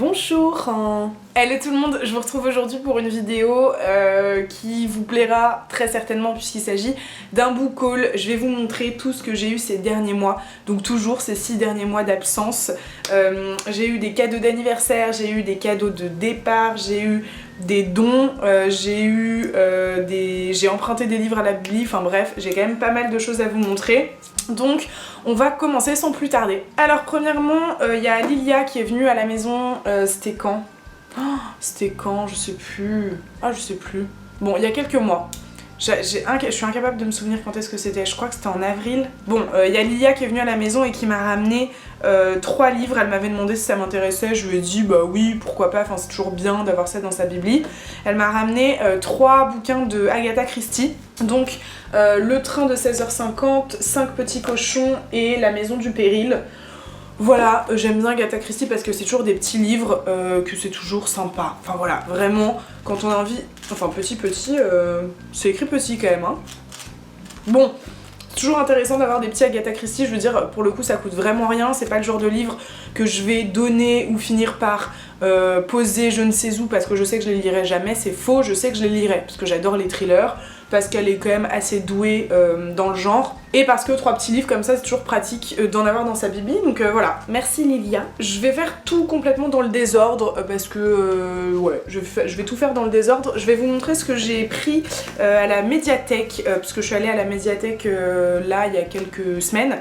Bonjour. Hello tout le monde, je vous retrouve aujourd'hui pour une vidéo qui vous plaira très certainement puisqu'il s'agit d'un book haul. Je vais vous montrer tout ce que j'ai eu ces derniers mois, donc toujours ces 6 derniers mois d'absence. J'ai eu des cadeaux d'anniversaire, j'ai eu des cadeaux de départ, j'ai eu des dons, j'ai emprunté des livres à la Bibli, enfin bref, j'ai quand même pas mal de choses à vous montrer. Donc on va commencer sans plus tarder. Alors premièrement, il y a Lilia qui est venue à la maison, c'était quand ? C'était quand? Je sais plus. Ah, je sais plus. Bon, il y a quelques mois. Je suis incapable de me souvenir quand est-ce que c'était. Je crois que c'était en avril. Bon, il y a Lilia qui est venue à la maison et qui m'a ramené 3 livres. Elle m'avait demandé si ça m'intéressait. Je lui ai dit bah oui, pourquoi pas. Enfin, c'est toujours bien d'avoir ça dans sa bibli. Elle m'a ramené 3 bouquins de Agatha Christie. Donc, Le train de 16h50, 5 petits cochons et La maison du péril. Voilà, j'aime bien Agatha Christie parce que c'est toujours des petits livres, que c'est toujours sympa. Enfin voilà, vraiment, quand on a envie... Enfin petit, c'est écrit petit quand même, hein. Bon, c'est toujours intéressant d'avoir des petits Agatha Christie, je veux dire, pour le coup ça coûte vraiment rien, c'est pas le genre de livre que je vais donner ou finir par poser je ne sais où parce que je sais que je les lirai jamais, c'est faux, je sais que je les lirai, parce que j'adore les thrillers, parce qu'elle est quand même assez douée dans le genre. Et parce que 3 petits livres comme ça, c'est toujours pratique d'en avoir dans sa bibi. Donc voilà, merci Lilia. Je vais faire tout complètement dans le désordre parce que ouais, je vais tout faire dans le désordre. Je vais vous montrer ce que j'ai pris à la médiathèque, parce que je suis allée à la médiathèque là il y a quelques semaines.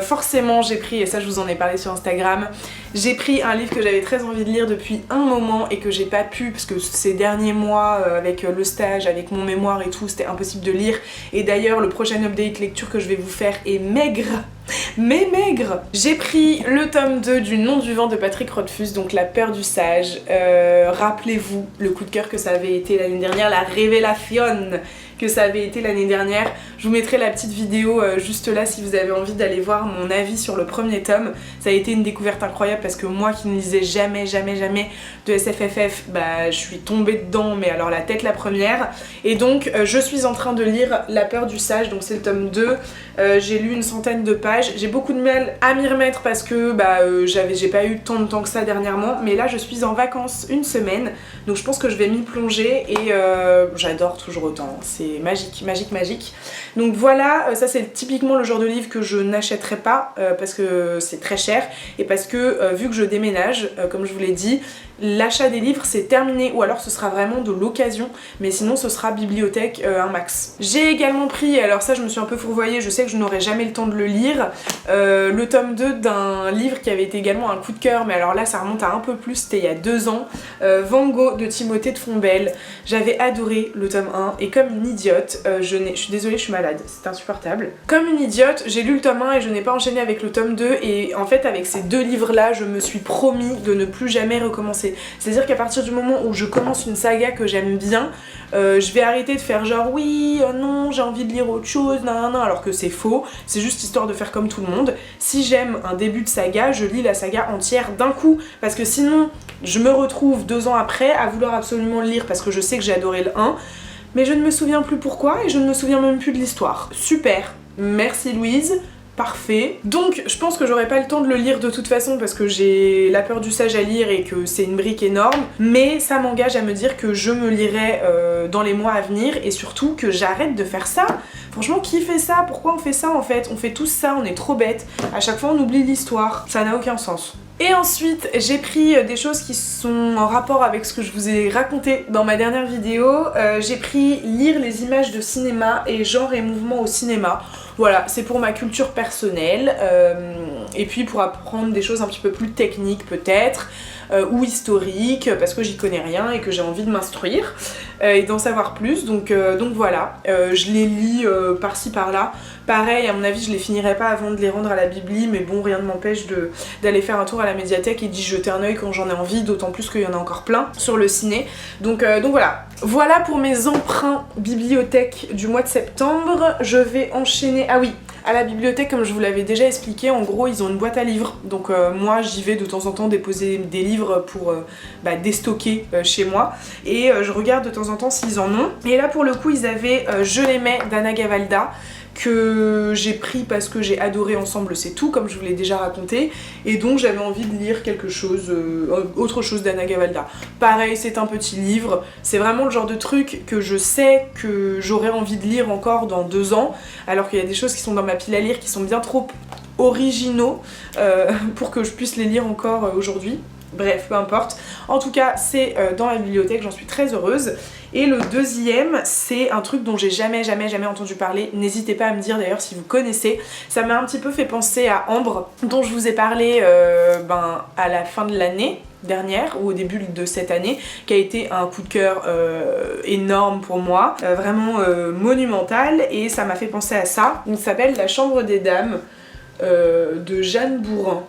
Forcément j'ai pris, et ça je vous en ai parlé sur Instagram, j'ai pris un livre que j'avais très envie de lire depuis un moment et que j'ai pas pu parce que ces derniers mois avec le stage, avec mon mémoire et tout, c'était impossible de lire. Et d'ailleurs le prochain update lecture que je vais vous faire est maigre, mais maigre. J'ai pris le tome 2 du Nom du vent de Patrick Rothfuss, donc La peur du sage. Rappelez-vous le coup de cœur que ça avait été l'année dernière, la révélation que ça avait été l'année dernière. Je vous mettrai la petite vidéo juste là si vous avez envie d'aller voir mon avis sur le premier tome. Ça a été une découverte incroyable parce que moi qui ne lisais jamais de SFFF, bah je suis tombée dedans, mais alors la tête la première. Et donc je suis en train de lire La peur du sage, donc c'est le tome 2. J'ai lu une centaine de pages. J'ai beaucoup de mal à m'y remettre parce que j'ai pas eu tant de temps que ça dernièrement, mais là je suis en vacances une semaine, donc je pense que je vais m'y plonger et j'adore toujours autant. C'est magique. Donc voilà, ça c'est typiquement le genre de livre que je n'achèterai pas parce que c'est très cher et parce que vu que je déménage, comme je vous l'ai dit, l'achat des livres c'est terminé ou alors ce sera vraiment de l'occasion, mais sinon ce sera bibliothèque un max. J'ai également pris, alors ça je me suis un peu fourvoyée, je sais que je n'aurai jamais le temps de le lire, le tome 2 d'un livre qui avait été également un coup de cœur, mais alors là ça remonte à un peu plus, c'était il y a 2 ans, Van Gogh de Timothée de Fontbelle. J'avais adoré le tome 1 et comme une idiote, je suis désolée, je suis malade, c'est insupportable. Comme une idiote, j'ai lu le tome 1 et je n'ai pas enchaîné avec le tome 2 et en fait avec ces 2 livres là, je me suis promis de ne plus jamais recommencer. C'est-à-dire qu'à partir du moment où je commence une saga que j'aime bien, je vais arrêter de faire genre oui, oh non, j'ai envie de lire autre chose, nan, alors que c'est faux, c'est juste histoire de faire comme tout le monde. Si j'aime un début de saga, je lis la saga entière d'un coup, parce que sinon je me retrouve 2 ans après à vouloir absolument le lire parce que je sais que j'ai adoré le 1, mais je ne me souviens plus pourquoi et je ne me souviens même plus de l'histoire. Super, merci Louise. Parfait. Donc je pense que j'aurai pas le temps de le lire de toute façon parce que j'ai La peur du sage à lire et que c'est une brique énorme, mais ça m'engage à me dire que je me lirai dans les mois à venir et surtout que j'arrête de faire ça. Franchement, qui fait ça? Pourquoi on fait ça en fait? On fait tous ça, on est trop bêtes. À chaque fois on oublie l'histoire, ça n'a aucun sens. Et ensuite, j'ai pris des choses qui sont en rapport avec ce que je vous ai raconté dans ma dernière vidéo. J'ai pris lire les images de cinéma et genre et mouvement au cinéma. Voilà, c'est pour ma culture personnelle et puis pour apprendre des choses un petit peu plus techniques peut-être ou historiques parce que j'y connais rien et que j'ai envie de m'instruire et d'en savoir plus. Donc voilà, je les lis par-ci par-là. Pareil, à mon avis, je les finirai pas avant de les rendre à la bibli, mais bon, rien ne m'empêche d'aller faire un tour à la médiathèque et d'y jeter un œil quand j'en ai envie, d'autant plus qu'il y en a encore plein sur le ciné. Donc voilà. Voilà pour mes emprunts bibliothèque du mois de septembre. Je vais enchaîner... Ah oui, à la bibliothèque, comme je vous l'avais déjà expliqué, en gros, ils ont une boîte à livres. Donc moi, j'y vais de temps en temps déposer des livres pour déstocker chez moi. Et je regarde de temps en temps s'ils en ont. Et là, pour le coup, ils avaient Je l'aimais d'Anna Gavalda, que j'ai pris parce que j'ai adoré Ensemble c'est tout, comme je vous l'ai déjà raconté, et donc j'avais envie de lire quelque chose, autre chose d'Anna Gavalda. Pareil, c'est un petit livre, c'est vraiment le genre de truc que je sais que j'aurais envie de lire encore dans 2 ans, alors qu'il y a des choses qui sont dans ma pile à lire qui sont bien trop originaux pour que je puisse les lire encore aujourd'hui. Bref, peu importe. En tout cas, c'est dans la bibliothèque, j'en suis très heureuse. Et le deuxième, c'est un truc dont j'ai jamais entendu parler. N'hésitez pas à me dire d'ailleurs si vous connaissez. Ça m'a un petit peu fait penser à Ambre, dont je vous ai parlé à la fin de l'année dernière ou au début de cette année, qui a été un coup de cœur énorme pour moi, vraiment monumental, et ça m'a fait penser à ça. Il s'appelle La Chambre des Dames de Jeanne Bourrin.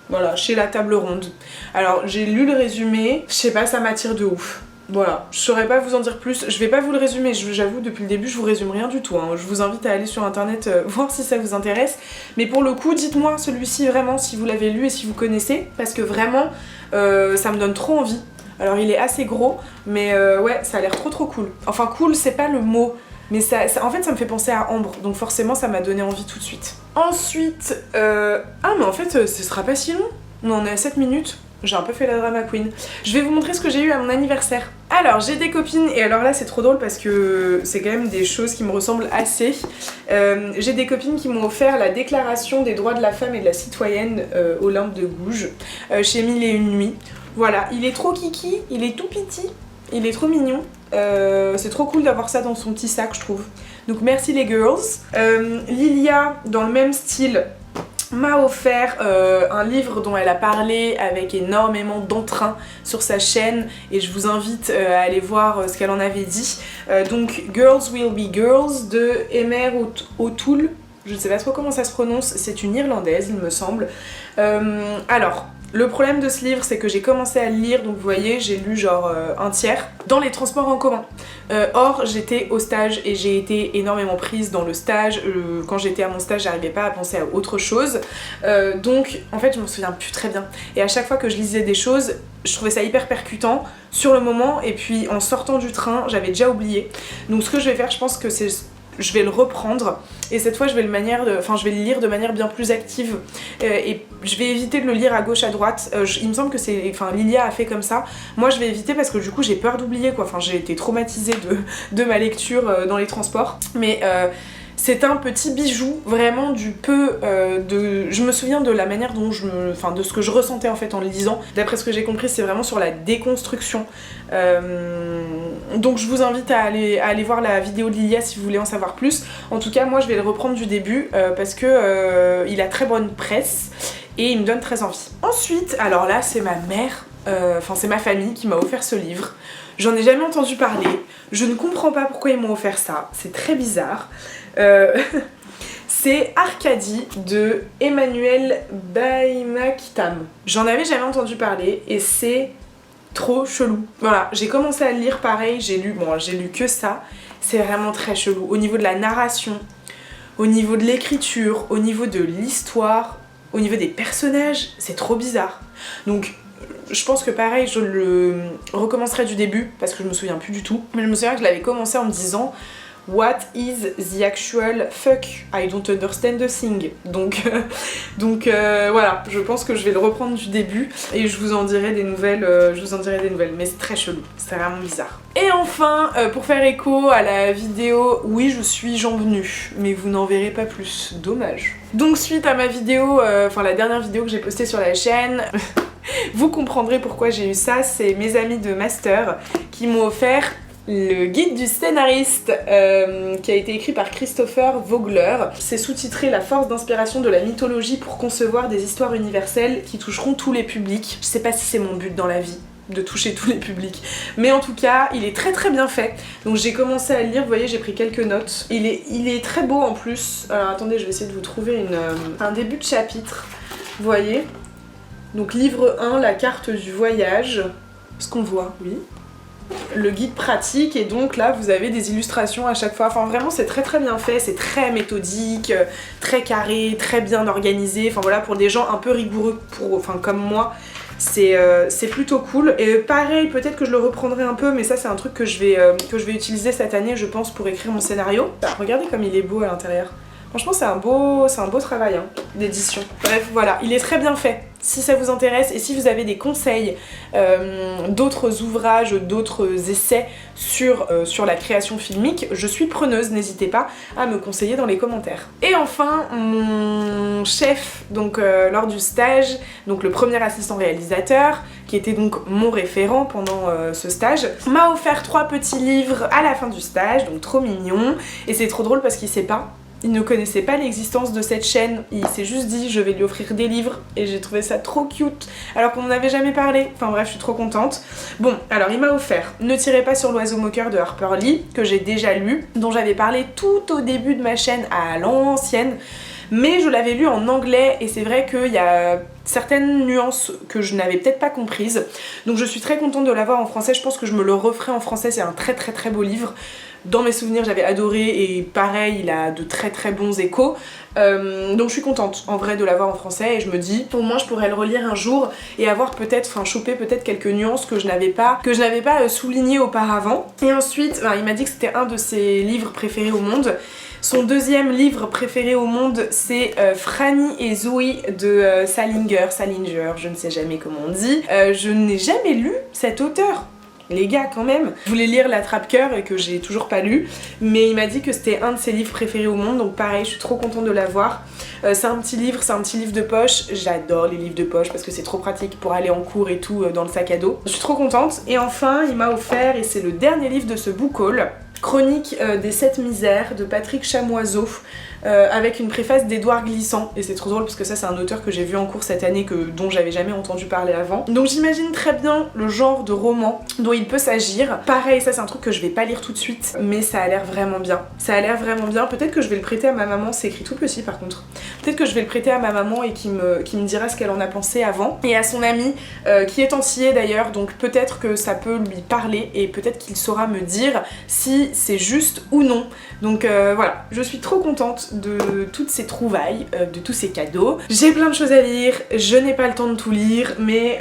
Voilà, chez La Table Ronde. Alors j'ai lu le résumé, je sais pas, ça m'attire de ouf. Voilà, je saurais pas vous en dire plus, je vais pas vous le résumer, j'avoue depuis le début je vous résume rien du tout, hein. Je vous invite à aller sur internet voir si ça vous intéresse, mais pour le coup dites-moi celui-ci vraiment si vous l'avez lu et si vous connaissez, parce que vraiment ça me donne trop envie. Alors il est assez gros, mais ouais, ça a l'air trop cool. Enfin cool c'est pas le mot, mais en fait ça me fait penser à Ambre, donc forcément ça m'a donné envie tout de suite. Ensuite, ah mais en fait ce sera pas si long, on en est à 7 minutes. J'ai un peu fait la drama queen. Je vais vous montrer ce que j'ai eu à mon anniversaire. Alors j'ai des copines, et alors là c'est trop drôle parce que c'est quand même des choses qui me ressemblent assez. J'ai des copines qui m'ont offert la déclaration des droits de la femme et de la citoyenne Olympe de Gouges chez Mille et une nuits. Voilà, il est trop kiki, il est tout petit, il est trop mignon. C'est trop cool d'avoir ça dans son petit sac je trouve. Donc merci les girls. Lilia, dans le même style, m'a offert un livre dont elle a parlé avec énormément d'entrain sur sa chaîne, et je vous invite à aller voir ce qu'elle en avait dit. Donc Girls Will Be Girls de Emer O'Toole, je ne sais pas trop comment ça se prononce, c'est une irlandaise il me semble. Alors le problème de ce livre c'est que j'ai commencé à le lire, donc vous voyez j'ai lu genre un tiers dans les transports en commun. Or j'étais au stage et j'ai été énormément prise dans le stage. Quand j'étais à mon stage j'arrivais pas à penser à autre chose, donc en fait je m'en souviens plus très bien, et à chaque fois que je lisais des choses je trouvais ça hyper percutant sur le moment, et puis en sortant du train j'avais déjà oublié. Donc ce que je vais faire, je pense que c'est je vais le reprendre, et cette fois je vais le lire de manière bien plus active, et je vais éviter de le lire à gauche à droite. Il me semble que Lilia a fait comme ça. Moi je vais éviter parce que du coup j'ai peur d'oublier quoi, j'ai été traumatisée de ma lecture dans les transports, mais c'est un petit bijou, vraiment du peu je me souviens de la manière dont de ce que je ressentais en fait en le lisant. D'après ce que j'ai compris, c'est vraiment sur la déconstruction. Donc je vous invite à aller voir la vidéo de Lilia si vous voulez en savoir plus. En tout cas, moi je vais le reprendre du début parce que il a très bonne presse et il me donne très envie. Ensuite, alors là c'est ma mère, c'est ma famille qui m'a offert ce livre. J'en ai jamais entendu parler, je ne comprends pas pourquoi ils m'ont offert ça, c'est très bizarre. C'est Arcadie de Emmanuel Baimaktam. J'en avais jamais entendu parler et c'est trop chelou. Voilà, j'ai commencé à le lire pareil, j'ai lu que ça. C'est vraiment très chelou au niveau de la narration, au niveau de l'écriture, au niveau de l'histoire, au niveau des personnages, c'est trop bizarre. Donc je pense que pareil je le recommencerai du début parce que je me souviens plus du tout. Mais je me souviens que je l'avais commencé en me disant What is the actual fuck? I don't understand the thing. Donc voilà, je pense que je vais le reprendre du début et je vous en dirai des nouvelles, mais c'est très chelou, c'est vraiment bizarre. Et enfin, pour faire écho à la vidéo, oui je suis jambes nues, mais vous n'en verrez pas plus, dommage. Donc suite à ma vidéo, la dernière vidéo que j'ai postée sur la chaîne, vous comprendrez pourquoi j'ai eu ça, c'est mes amis de master qui m'ont offert le guide du scénariste qui a été écrit par Christopher Vogler. C'est sous-titré La force d'inspiration de la mythologie pour concevoir des histoires universelles qui toucheront tous les publics. Je sais pas si c'est mon but dans la vie de toucher tous les publics, mais en tout cas il est très très bien fait. Donc j'ai commencé à le lire, vous voyez j'ai pris quelques notes. Il est très beau en plus. Alors attendez, je vais essayer de vous trouver un début de chapitre. Vous voyez, donc livre 1, la carte du voyage. Ce qu'on voit, oui. Le guide pratique, et donc là vous avez des illustrations à chaque fois, vraiment c'est très très bien fait, c'est très méthodique, très carré, très bien organisé, voilà, pour des gens un peu rigoureux, comme moi, c'est plutôt cool. Et pareil, peut-être que je le reprendrai un peu, mais ça c'est un truc que je vais utiliser cette année, je pense, pour écrire mon scénario. Bah, regardez comme il est beau à l'intérieur. Franchement, c'est un beau travail hein, d'édition. Bref, voilà, il est très bien fait. Si ça vous intéresse et si vous avez des conseils d'autres ouvrages, d'autres essais sur la création filmique, je suis preneuse, n'hésitez pas à me conseiller dans les commentaires. Et enfin, mon chef, donc lors du stage, donc le premier assistant réalisateur, qui était donc mon référent pendant ce stage, m'a offert 3 petits livres à la fin du stage, donc trop mignon. Et c'est trop drôle parce qu'il sait pas. Il ne connaissait pas l'existence de cette chaîne, il s'est juste dit je vais lui offrir des livres et j'ai trouvé ça trop cute alors qu'on n'en avait jamais parlé. Enfin bref, je suis trop contente. Bon, alors il m'a offert Ne tirez pas sur l'oiseau moqueur de Harper Lee, que j'ai déjà lu, dont j'avais parlé tout au début de ma chaîne à l'ancienne, mais je l'avais lu en anglais et c'est vrai qu'il y a certaines nuances que je n'avais peut-être pas comprises. Donc je suis très contente de l'avoir en français, je pense que je me le referai en français, c'est un très beau livre. Dans mes souvenirs j'avais adoré et pareil il a de très bons échos, donc je suis contente en vrai de l'avoir en français et je me dis au moins je pourrais le relire un jour et avoir peut-être, enfin choper peut-être quelques nuances que je n'avais pas soulignées auparavant. Et ensuite il m'a dit que c'était un de ses livres préférés au monde. Son deuxième livre préféré au monde, c'est Franny et Zoé de Salinger, je ne sais jamais comment on dit. Je n'ai jamais lu cet auteur. Les gars quand même. Je voulais lire L'Attrape-Cœur et que j'ai toujours pas lu, mais il m'a dit que c'était un de ses livres préférés au monde, donc pareil, je suis trop contente de l'avoir. C'est un petit livre de poche, j'adore les livres de poche parce que c'est trop pratique pour aller en cours et tout dans le sac à dos. Je suis trop contente. Et enfin, il m'a offert, et c'est le dernier livre de ce book haul, Chronique des 7 misères de Patrick Chamoiseau, avec une préface d'Édouard Glissant. Et c'est trop drôle parce que ça c'est un auteur que j'ai vu en cours cette année dont j'avais jamais entendu parler avant. Donc j'imagine très bien le genre de roman dont il peut s'agir. Pareil, ça c'est un truc que je vais pas lire tout de suite, mais ça a l'air vraiment bien. Ça a l'air vraiment bien. Peut-être que je vais le prêter à ma maman, c'est écrit tout petit par contre. Peut-être que je vais le prêter à ma maman et qui me dira ce qu'elle en a pensé avant. Et à son ami qui est entier d'ailleurs, donc peut-être que ça peut lui parler et peut-être qu'il saura me dire si c'est juste ou non. Donc voilà, je suis trop contente de toutes ces trouvailles, de tous ces cadeaux. J'ai plein de choses à lire, je n'ai pas le temps de tout lire, mais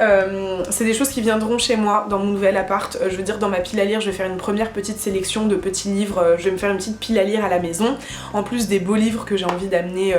c'est des choses qui viendront chez moi dans mon nouvel appart. Je veux dire, dans ma pile à lire, je vais faire une première petite sélection de petits livres, je vais me faire une petite pile à lire à la maison, en plus des beaux livres que j'ai envie d'amener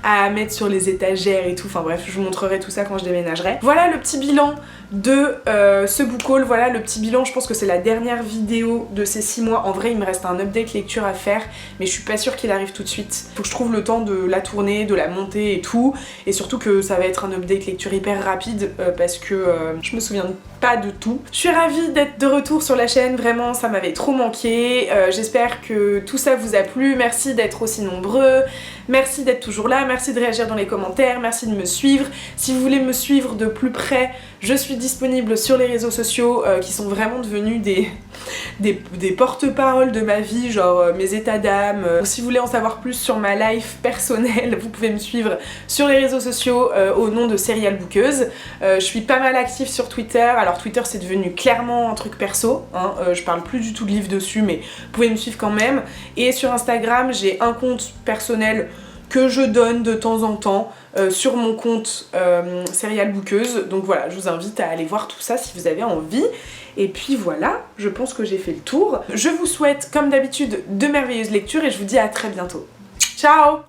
à mettre sur les étagères et tout. Enfin bref, je vous montrerai tout ça quand je déménagerai. Voilà le petit bilan de ce book haul, voilà le petit bilan. Je pense que c'est la dernière vidéo de ces 6 mois. En vrai, il me reste un update lecture à faire, mais je suis pas sûre qu'il arrive tout de suite. Faut que je trouve le temps de la tourner, de la monter et tout, et surtout que ça va être un update lecture hyper rapide parce que je me souviens pas de tout. Je suis ravie d'être de retour sur la chaîne, vraiment ça m'avait trop manqué. J'espère que tout ça vous a plu, merci d'être aussi nombreux, merci d'être toujours là, merci de réagir dans les commentaires, merci de me suivre. Si vous voulez me suivre de plus près, je suis disponible sur les réseaux sociaux qui sont vraiment devenus des porte-paroles de ma vie, genre mes états d'âme. Si vous voulez en savoir plus sur ma life personnelle, vous pouvez me suivre sur les réseaux sociaux au nom de Serial Bookeuse. Je suis pas mal active sur Twitter. Alors Twitter c'est devenu clairement un truc perso, hein. Je parle plus du tout de livres dessus, mais vous pouvez me suivre quand même. Et sur Instagram j'ai un compte personnel que je donne de temps en temps sur mon compte Serial Bookeuse. Donc voilà, je vous invite à aller voir tout ça si vous avez envie. Et puis voilà, je pense que j'ai fait le tour. Je vous souhaite comme d'habitude de merveilleuses lectures et je vous dis à très bientôt. Ciao!